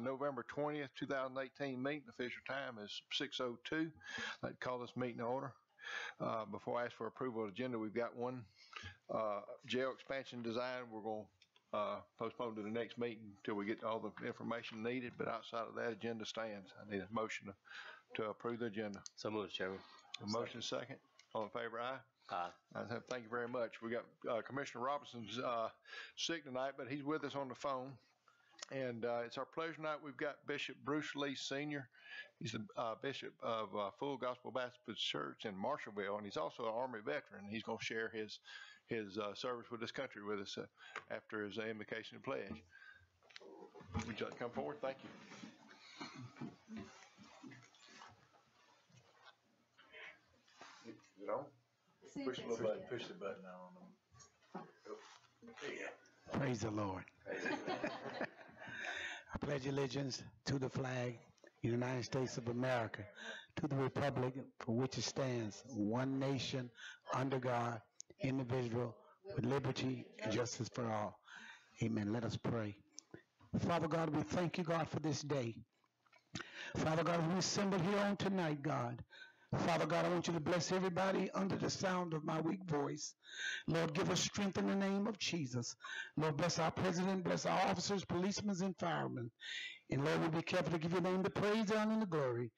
November 20th, 2018 meeting. Official time is 6:02. I'd like to call this meeting to order. Before I ask for approval of the agenda, we've got one jail expansion design. We're going to postpone to the next meeting until we get all the information needed. But outside of that, agenda stands. I need a motion to approve the agenda. So moved, Chairman. A motion second. All in favor, aye? Aye. Thank you very much. We got Commissioner Robinson's sick tonight, but he's with us on the phone. And it's our pleasure tonight. We've got Bishop Bruce Lee Sr. He's the Bishop of Full Gospel Baptist Church in Marshallville, and he's also an Army veteran. He's going to share his service with this country with us after his invocation and pledge. Would you like to come forward? Thank you. Is it on? Push the little button. Push the button on them. There you go. Praise the Lord. I pledge allegiance to the flag, United States of America, to the republic for which it stands, one nation, under God, indivisible, with liberty and justice for all. Amen. Let us pray. Father God, we thank you, God, for this day. Father God, we assembled here on tonight, God. Father God, I want you to bless everybody under the sound of my weak voice. Lord, give us strength in the name of Jesus. Lord, bless our president, bless our officers, policemen, and firemen. And Lord, we'll be careful to give your name the praise, the honor, and the glory.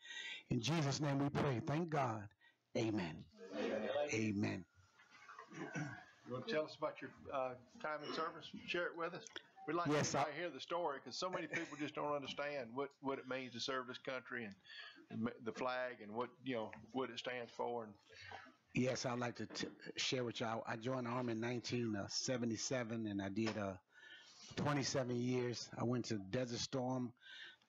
In Jesus' name we pray. Thank God. Amen. Amen. You want to tell us about your time in service? Share it with us. We'd like to hear the story because so many people just don't understand what it means to serve this country and the flag and what it stands for. And yes, I'd like to share with y'all. I joined the Army in 1977, and I did 27 years. I went to Desert Storm.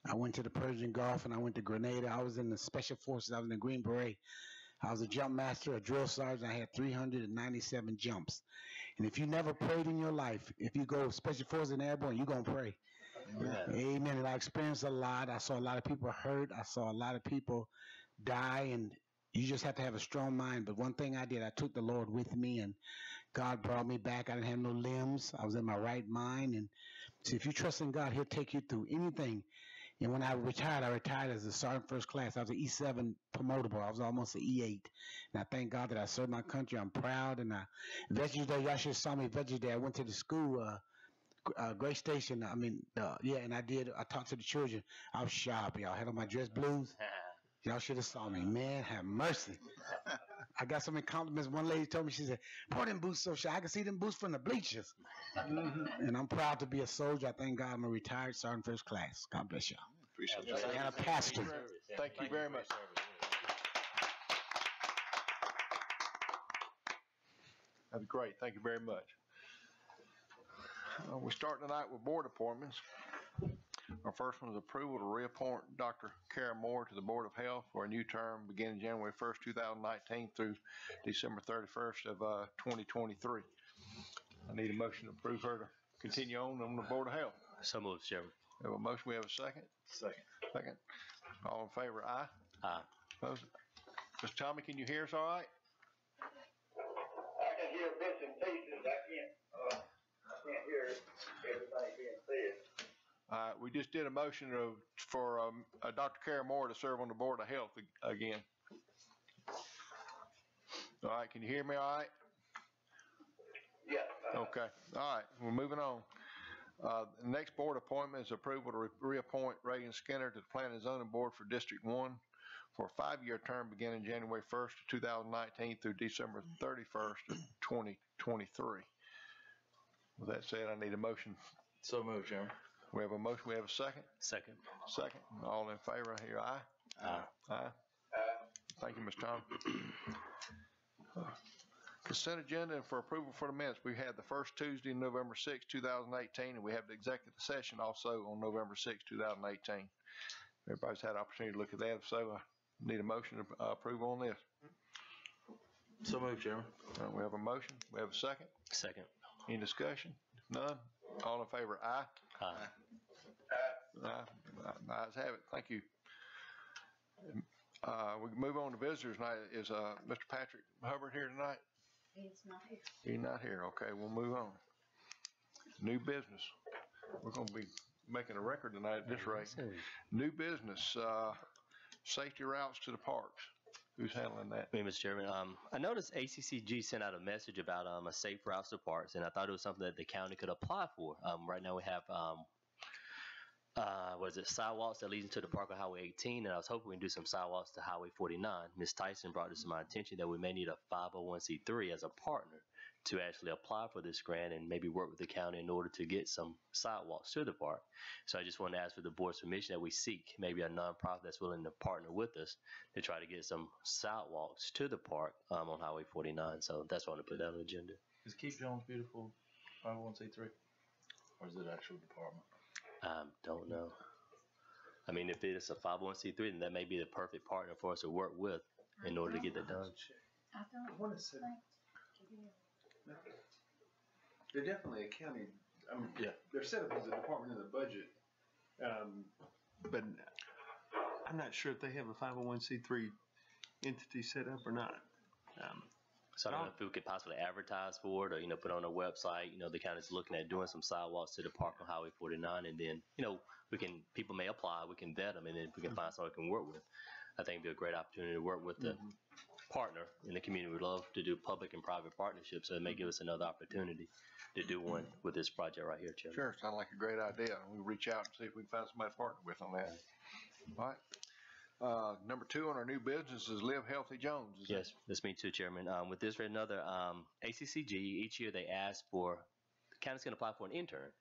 I went to the Persian Gulf, and I went to Grenada. I was in the Special Forces. I was in the Green Beret. I was a jump master, a drill sergeant. I had 397 jumps. And if you never prayed in your life, if you go Special Forces and Airborne, you're going to pray. Amen. Amen. And I experienced a lot. I saw a lot of people hurt. I saw a lot of people die. And you just have to have a strong mind. But one thing I did, I took the Lord with me, and God brought me back. I didn't have no limbs. I was in my right mind. And so if you trust in God, he'll take you through anything. And when I retired as a sergeant first class. I was an E7 promotable. I was almost an E8. And I thank God that I served my country. I'm proud. And Veterans Day, y'all should have saw me Veterans Day. I went to the school, Great Station. And I talked to the children. I was sharp, y'all. I had on my dress blues. Y'all should have saw me. Man, have mercy. I got so many compliments. One lady told me, she said, boy, them boots so sharp. I can see them boots from the bleachers. And I'm proud to be a soldier. I thank God I'm a retired sergeant first class. God bless y'all. Appreciate it. And a pastor. Thank you very much. That's great. Thank you very much. We start tonight with board appointments. Our first one is approval to reappoint Dr. Kara Moore to the Board of Health for a new term beginning January 1st, 2019 through December 31st of 2023. I need a motion to approve her to continue on the Board of Health. So moved, Chairman. We have a motion. We have a second. Second. All in favor, aye? Aye. Opposed? Mr. Tommy, can you hear us all right? I can hear bits and pieces. I can't hear everything being said. We just did a motion for Dr. Kara Moore to serve on the Board of Health again. All right, can you hear me all right? Yes. Okay, all right, we're moving on. The next board appointment is approval to reappoint Reagan Skinner to the Planning and Zoning Board for District 1 for a 5-year term beginning January 1st of 2019 through December 31st of 2023. With that said, I need a motion. So moved, Chairman. We have a motion. We have a second. Second. All in favor, I hear aye. Aye. Thank you, Mr. Tom. Consent agenda for approval for the minutes. We had the first Tuesday, November 6, 2018, and we have the executive session also on November 6, 2018. Everybody's had an opportunity to look at that. So I need a motion to approve on this. So moved, Chairman. We have a motion. We have a second. Second. Any discussion? If none, all in favor, aye. Aye. Ayes have it. Thank you. We can move on to visitors tonight. Is Mr. Patrick Hubbard here tonight? He's not here. He's not here. Okay, we'll move on. New business. We're going to be making a record tonight at this rate. Listen, New business, safety routes to the parks. Who's handling that? me, Mr. Chairman. I noticed ACCG sent out a message about a safe routes to parks, and I thought it was something that the county could apply for. Right now we have sidewalks that lead into the park on Highway 18, and I was hoping we can do some sidewalks to Highway 49. Ms. Tyson brought this to my attention that we may need a 501c3 as a partner to actually apply for this grant and maybe work with the county in order to get some sidewalks to the park. So I just want to ask for the board's permission that we seek maybe a nonprofit that's willing to partner with us to try to get some sidewalks to the park on Highway 49. So that's why I want to put that on the agenda. Is Keep Jones Beautiful 501c3? Or is it actual department? Don't know. I mean, if it's a 501c3, then that may be the perfect partner for us to work with in order to get that done. I don't want to say think. they're definitely a county. Yeah. They're set up as a department in the budget, but I'm not sure if they have a 501c3 entity set up or not. So I don't know if we could possibly advertise for it or, put on a website, the county's looking at doing some sidewalks to the park on Highway 49. And then, people may apply, we can vet them, and then we can find someone we can work with. I think it'd be a great opportunity to work with the partner in the community. We'd love to do public and private partnerships, so it may give us another opportunity to do one with this project right here, Chairman. Sure, sounds like a great idea. We'll reach out and see if we can find somebody to partner with on that. All right. Number 2 on our new business is Live Healthy Jones. Yes, that's me too, Chairman. With this right another, ACCG, each year they ask for, the county's going to apply for an intern.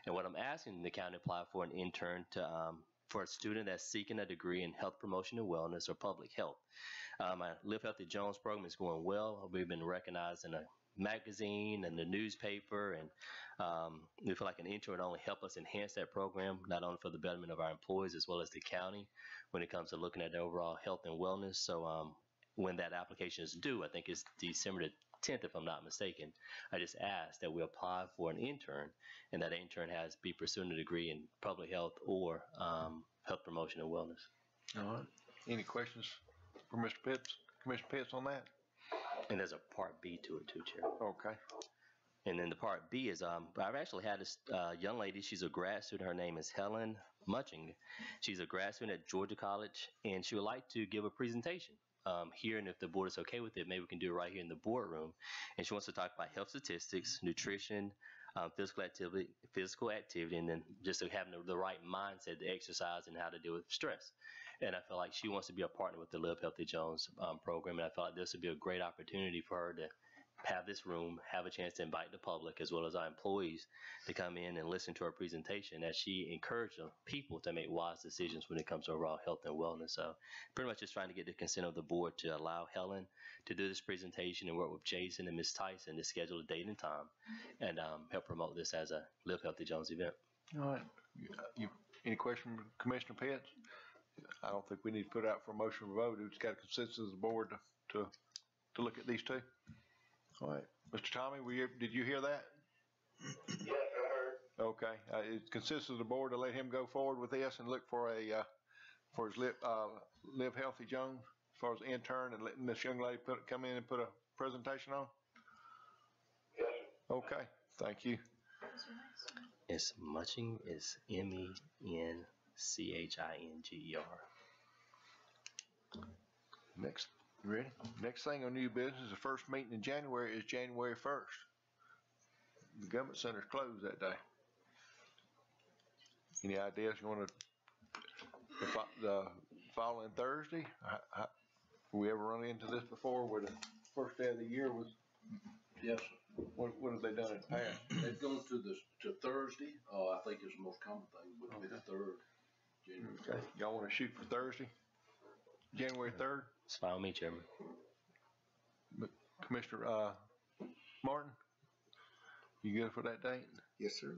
And what I'm asking the county to apply for an intern to, for a student that's seeking a degree in health promotion and wellness or public health. My Live Healthy Jones program is going well. We've been recognized in a magazine and the newspaper, and we feel like an intern would only help us enhance that program, not only for the betterment of our employees as well as the county when it comes to looking at the overall health and wellness. So when that application is due, I think it's December the 10th, if I'm not mistaken, I just asked that we apply for an intern, and that intern has be pursuing a degree in public health or health promotion and wellness. All right. Any questions for Mr. Pitts, Commissioner Pitts on that? And there's a part B to it too, Chair. Okay. And then the part B is, I've actually had this young lady, she's a grad student, her name is Helen Muching. She's a grad student at Georgia College, and she would like to give a presentation here, and if the board is okay with it, maybe we can do it right here in the boardroom. And she wants to talk about health statistics, nutrition, physical activity, and then just having the right mindset to exercise and how to deal with stress. And I feel like she wants to be a partner with the Live Healthy Jones program, and I feel like this would be a great opportunity for her to have this room, have a chance to invite the public as well as our employees to come in and listen to her presentation as she encouraged people to make wise decisions when it comes to overall health and wellness. So pretty much just trying to get the consent of the board to allow Helen to do this presentation and work with Jason and Ms. Tyson to schedule a date and time and help promote this as a Live Healthy Jones event. All right. Any question from Commissioner Pitts? I don't think we need to put out for a motion or vote. We've just got a consensus of the board to look at these two. All right. Mr. Tommy, did you hear that? Yes, I heard. Okay. It consists of the board to let him go forward with this and look for for his Live Healthy Jones as far as intern and letting this young lady come in and put a presentation on? Yes, sir. Okay. Thank you. It's Muching, is MENCHINGER. Next, you ready? Next thing on new business, the first meeting in January is January 1st. The government center's closed that day. Any ideas you want to, the following Thursday? Have we ever run into this before where the first day of the year was, Yes, what have they done in the past? they've gone to Thursday. I think is the most common thing, would be the 3rd January. Okay, y'all want to shoot for Thursday? January 3rd? It's fine with me, Chairman. Commissioner Martin, you good for that date? Yes, sir.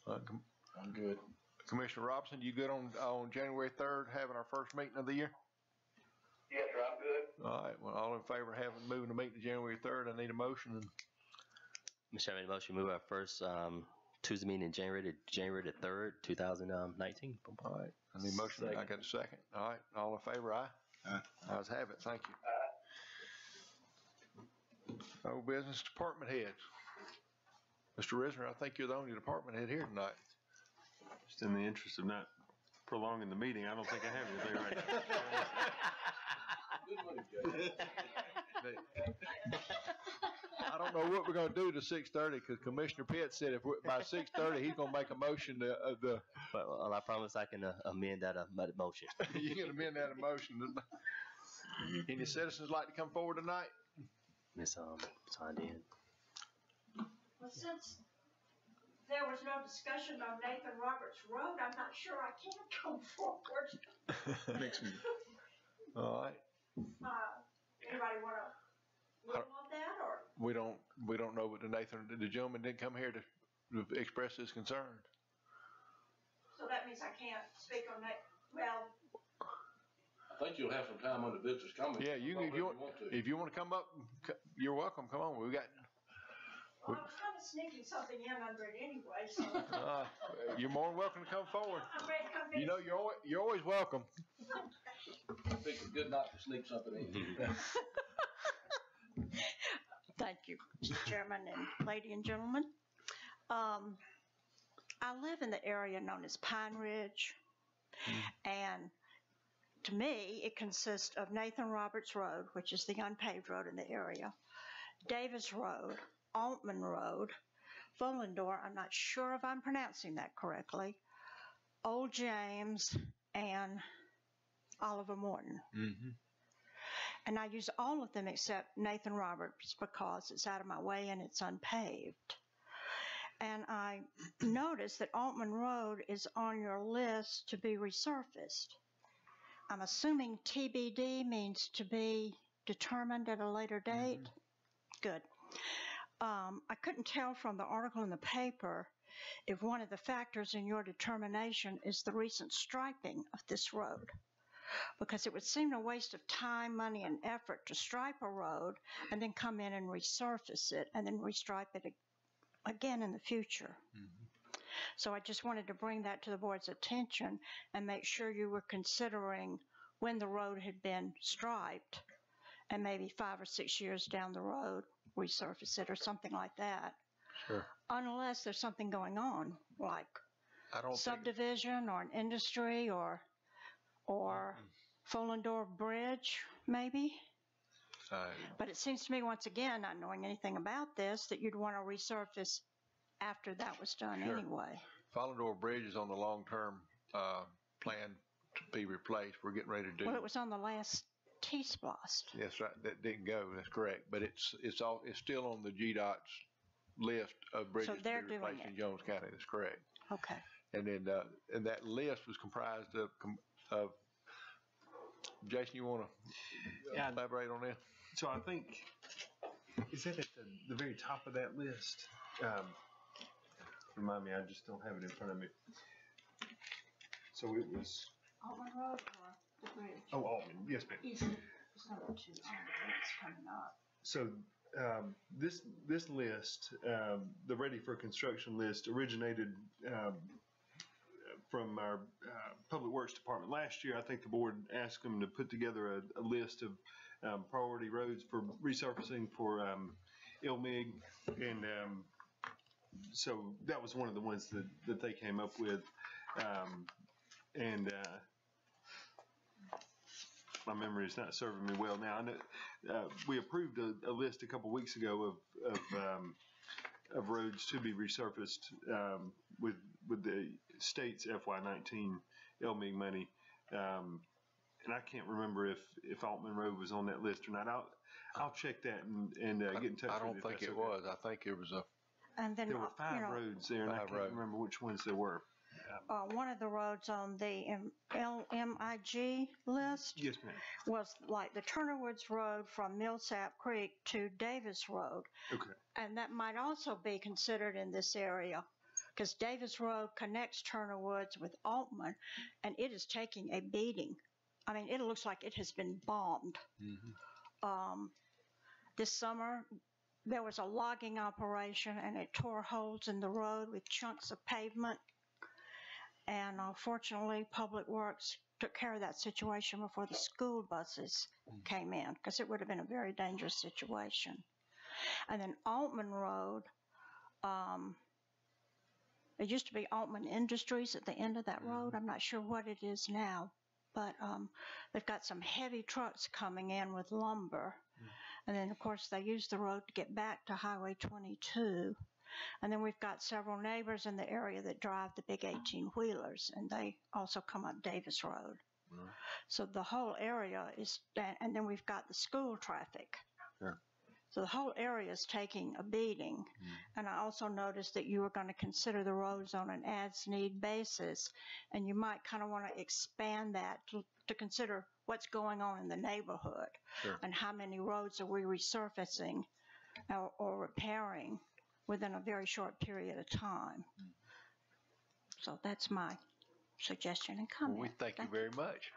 I'm good. Commissioner Robinson, you good on January 3rd, having our first meeting of the year? Yes, sir, I'm good. All right, well, all in favor of moving the meeting to January 3rd, I need a motion. Mr. Chairman, the motion to move our first Tuesday meeting in January the 3rd, 2019. All right, I need a motion. I got a second. All right, all in favor, aye? Aye. Ayes have it, thank you. Old business department heads. Mr. Risner, I think you're the only department head here tonight. Just in the interest of not prolonging the meeting, I don't think I have anything right now. Good one, Jay. I don't know what we're gonna do to 6:30, because Commissioner Pitt said if by 6:30, he's gonna make a motion to, Well, I promise I can amend that motion. you can amend that motion. Any citizens like to come forward tonight? Miss Sondine. Well, since there was no discussion on Nathan Roberts Road, I'm not sure I can come forward. Next meeting. All right. Anybody want to rule on that, or? We don't know, but the gentleman didn't come here to express his concern. So that means I can't speak on that. Well, I think you'll have some time when the visitors come. Yeah, if you want to come up, you're welcome. Come on, we got. I was kind of sneaking something in under it anyway, so. You're more than welcome to come forward. I'm ready to come in. You know, you're always welcome. I think it's good not to sneak something in. Thank you, Mr. Chairman and lady and gentlemen. I live in the area known as Pine Ridge, and to me, it consists of Nathan Roberts Road, which is the unpaved road in the area, Davis Road, Altman Road, Follendore, I'm not sure if I'm pronouncing that correctly, Old James, and Oliver Morton. Mm-hmm. And I use all of them except Nathan Roberts because it's out of my way and it's unpaved. And I noticed that Altman Road is on your list to be resurfaced. I'm assuming TBD means to be determined at a later date. Mm-hmm. Good. I couldn't tell from the article in the paper if one of the factors in your determination is the recent striping of this road, because it would seem a waste of time, money, and effort to stripe a road and then come in and resurface it and then restripe it again in the future. Mm-hmm. So I just wanted to bring that to the board's attention and make sure you were considering when the road had been striped and maybe 5 or 6 years down the road, resurface it or something like that. Sure. Unless there's something going on, like I don't subdivision or an industry or Follendore Bridge, maybe. But it seems to me, once again, not knowing anything about this, that you'd want to resurface after that was done. Sure. Anyway. Follendore Bridge is on the long-term plan to be replaced. We're getting ready to do. Well, it was on the last T-Splost. Yes, right. That didn't go. That's correct. But it's still on the GDOT's list of bridges to be replaced in Jones County. That's correct. Okay. And then and that list was comprised of Jason, you want to elaborate on that? So I think, is that at the very top of that list? Remind me, I just don't have it in front of me. So it was. Altman Road or the bridge? Oh, Altman, yes, ma'am. It's number 2 on the list coming up. So this list, the Ready for Construction list, originated from our Public Works Department. Last year, I think the board asked them to put together a list of priority roads for resurfacing for ILMIG, and so that was one of the ones that they came up with, and my memory is not serving me well now. I know, we approved a list a couple weeks ago of roads to be resurfaced with the state's FY19 ILMIG money, and I can't remember if Altman Road was on that list or not. I'll check that and get in touch. I don't think it was. I think it was And then there were 5 roads there, and I can't remember which ones there were. One of the roads on the LMIG list, yes, ma'am, was like the Turner Woods Road from Millsap Creek to Davis Road. Okay. And that might also be considered in this area, because Davis Road connects Turner Woods with Altman, and it is taking a beating. I mean, it looks like it has been bombed. Mm-hmm. This summer, there was a logging operation, and it tore holes in the road with chunks of pavement. And fortunately, Public Works took care of that situation before the school buses came in, because it would have been a very dangerous situation. And then Altman Road, it used to be Altman Industries at the end of that road. I'm not sure what it is now, but they've got some heavy trucks coming in with lumber. And then, of course, they use the road to get back to Highway 22. And then we've got several neighbors in the area that drive the big 18-wheelers, and they also come up Davis Road. So the whole area is, and then we've got the school traffic. Sure. So the whole area is taking a beating. And I also noticed that you were going to consider the roads on an as-need basis, and you might kind of want to expand that to consider what's going on in the neighborhood. Sure. And how many roads are we resurfacing or repairing within a very short period of time. So that's my suggestion and comment. Well, we thank you very much.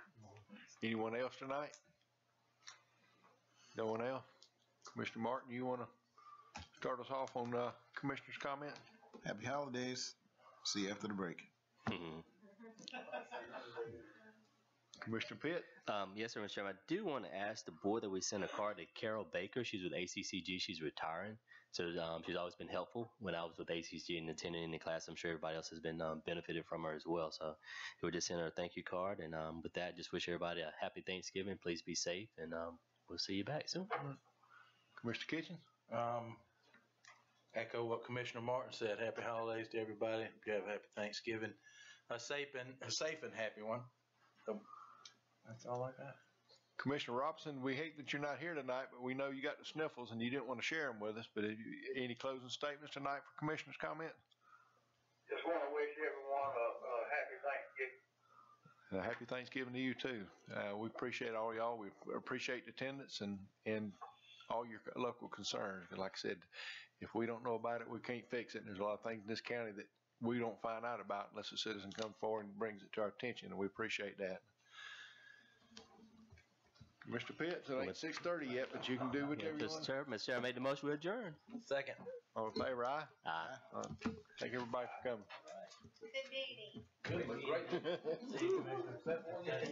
Anyone else tonight? No one else? Commissioner Martin, you want to start us off on Commissioner's comment? Happy holidays. See you after the break. Commissioner Pitt? Yes, sir, Mr. Chairman. I do want to ask the board that we sent a card to Carol Baker. She's with ACCG. She's retiring. So she's always been helpful when I was with ACCG and attending any class. I'm sure everybody else has been benefited from her as well. So we just sent her a thank you card. And with that, just wish everybody a happy Thanksgiving. Please be safe. And we'll see you back soon. Commissioner Kitchen? Echo what Commissioner Martin said. Happy holidays to everybody. You have a happy Thanksgiving. A safe and happy one. So that's all I got. Commissioner Robinson, we hate that you're not here tonight, but we know you got the sniffles and you didn't want to share them with us. But any closing statements tonight for Commissioner's comment? Just want to wish everyone a happy Thanksgiving. Happy Thanksgiving to you too. We appreciate all y'all. We appreciate the attendance and all your local concerns. And like I said, if we don't know about it, we can't fix it. And there's a lot of things in this county that we don't find out about unless a citizen comes forward and brings it to our attention, and we appreciate that. Mr. Pitts, it ain't 6:30 yet, but you can do whatever you want. Mr. Chair made the motion. We adjourn. Second. All in favor, aye? Aye. Thank everybody for coming. Good, great. See you, Commissioner.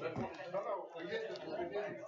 No, we did it already.